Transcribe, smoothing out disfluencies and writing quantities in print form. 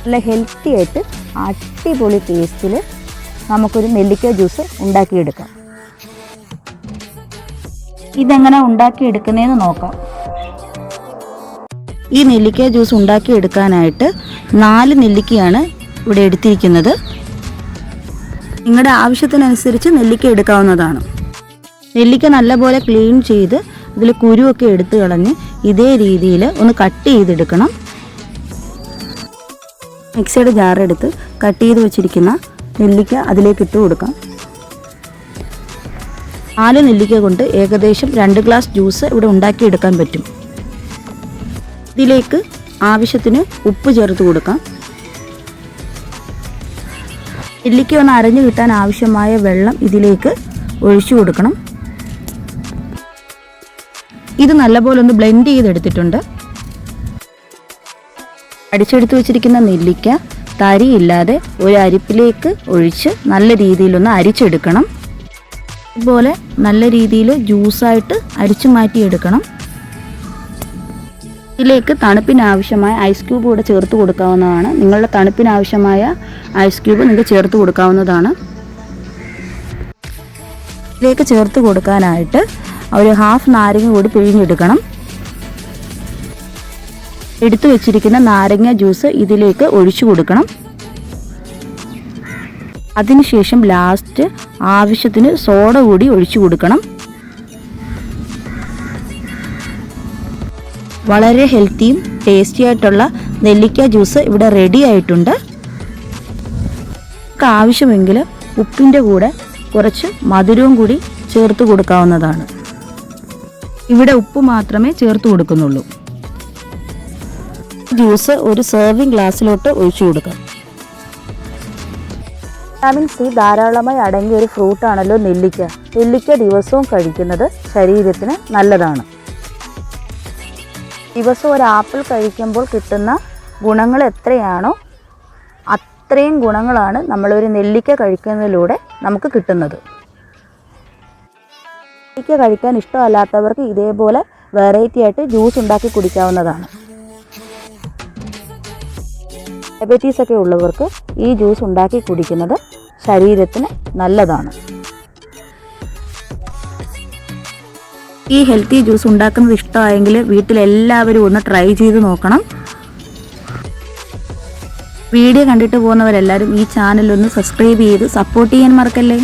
നല്ല ഹെൽത്തി ആയിട്ട് അടിപൊളി ടേസ്റ്റിൽ നമുക്കൊരു നെല്ലിക്ക ജ്യൂസ് ഉണ്ടാക്കിയെടുക്കാം. ഇതെങ്ങനെ ഉണ്ടാക്കിയെടുക്കുന്നതെന്ന് നോക്കാം. ഈ നെല്ലിക്ക ജ്യൂസ് ഉണ്ടാക്കിയെടുക്കാനായിട്ട് 4 നെല്ലിക്കയാണ് ഇവിടെ എടുത്തിരിക്കുന്നത്. നിങ്ങളുടെ ആവശ്യത്തിനനുസരിച്ച് നെല്ലിക്ക എടുക്കാവുന്നതാണ്. നെല്ലിക്ക നല്ലപോലെ ക്ലീൻ ചെയ്ത് ഇതിൽ കുരുവൊക്കെ എടുത്ത് കളഞ്ഞ് ഇതേ രീതിയിൽ ഒന്ന് കട്ട് ചെയ്തെടുക്കണം. മിക്സിയുടെ ജാറെടുത്ത് കട്ട് ചെയ്ത് വെച്ചിരിക്കുന്ന നെല്ലിക്ക അതിലേക്ക് ഇട്ട് കൊടുക്കാം. 4 നെല്ലിക്ക കൊണ്ട് ഏകദേശം 2 ഗ്ലാസ് ജ്യൂസ് ഇവിടെ ഉണ്ടാക്കിയെടുക്കാൻ പറ്റും. ഇതിലേക്ക് ആവശ്യത്തിന് ഉപ്പ് ചേർത്ത് കൊടുക്കാം. നെല്ലിക്ക ഒന്ന് അരഞ്ഞു കിട്ടാൻ ആവശ്യമായ വെള്ളം ഇതിലേക്ക് ഒഴിച്ചു കൊടുക്കണം. ഇത് നല്ലപോലെ ഒന്ന് ബ്ലെൻഡ് ചെയ്തെടുത്തിട്ടുണ്ട്. അടിച്ചെടുത്ത് വെച്ചിരിക്കുന്ന നെല്ലിക്ക തരിയില്ലാതെ ഒരു അരിപ്പിലേക്ക് ഒഴിച്ച് നല്ല രീതിയിലൊന്ന് അരിച്ചെടുക്കണം. ഇതുപോലെ നല്ല രീതിയിൽ ജ്യൂസായിട്ട് അരിച്ചു മാറ്റിയെടുക്കണം. ഇതിലേക്ക് തണുപ്പിനാവശ്യമായ ഐസ് ക്യൂബ് കൂടെ ചേർത്ത് കൊടുക്കാവുന്നതാണ്. നിങ്ങളുടെ തണുപ്പിനാവശ്യമായ ഐസ് ക്യൂബ് നിങ്ങൾക്ക് ചേർത്ത് കൊടുക്കാവുന്നതാണ്. ഇതിലേക്ക് ചേർത്ത് കൊടുക്കാനായിട്ട് ഒരു 1/2 നാരങ്ങ കൂടി പിഴിഞ്ഞെടുക്കണം. എടുത്തു വെച്ചിരിക്കുന്ന നാരങ്ങ ജ്യൂസ് ഇതിലേക്ക് ഒഴിച്ചു കൊടുക്കണം. അതിനുശേഷം ലാസ്റ്റ് ആവശ്യത്തിന് സോഡ കൂടി ഒഴിച്ചു കൊടുക്കണം. വളരെ ഹെൽത്തിയും ടേസ്റ്റി ആയിട്ടുള്ള നെല്ലിക്ക ജ്യൂസ് ഇവിടെ റെഡി ആയിട്ടുണ്ട്. ആവശ്യമെങ്കിൽ ഉപ്പിൻ്റെ കൂടെ കുറച്ച് മധുരവും കൂടി ചേർത്ത് കൊടുക്കാവുന്നതാണ്. ഇവിടെ ഉപ്പ് മാത്രമേ ചേർത്ത് കൊടുക്കുന്നുള്ളൂ. ജ്യൂസ് ഒരു സെർവിങ് ഗ്ലാസ്സിലോട്ട് ഒഴിച്ചു കൊടുക്കാം. വിറ്റാമിൻ സി ധാരാളമായി അടങ്ങിയ ഒരു ഫ്രൂട്ടാണല്ലോ നെല്ലിക്ക. നെല്ലിക്ക ദിവസവും കഴിക്കുന്നത് ശരീരത്തിന് നല്ലതാണ്. ദിവസം ഒരു ആപ്പിൾ കഴിക്കുമ്പോൾ കിട്ടുന്ന ഗുണങ്ങൾ എത്രയാണോ അത്രയും ഗുണങ്ങളാണ് നമ്മളൊരു നെല്ലിക്ക കഴിക്കുന്നതിലൂടെ നമുക്ക് കിട്ടുന്നത്. നെല്ലിക്ക കഴിക്കാൻ ഇഷ്ടമല്ലാത്തവർക്ക് ഇതേപോലെ വെറൈറ്റി ആയിട്ട് ജ്യൂസ് ഉണ്ടാക്കി കുടിക്കാവുന്നതാണ്. ഡയബറ്റീസ് ഒക്കെ ഉള്ളവർക്ക് ഈ ജ്യൂസ് ഉണ്ടാക്കി കുടിക്കുന്നത് ശരീരത്തിന് നല്ലതാണ്. ഈ ഹെൽത്തി ജ്യൂസ് ഉണ്ടാക്കുന്നത് ഇഷ്ടമായെങ്കിൽ വീട്ടിലെല്ലാവരും ഒന്ന് ട്രൈ ചെയ്ത് നോക്കണം. വീഡിയോ കണ്ടിട്ട് പോകുന്നവരെല്ലാവരും ഈ ചാനലൊന്ന് സബ്സ്ക്രൈബ് ചെയ്ത് സപ്പോർട്ട് ചെയ്യാൻ മറക്കല്ലേ.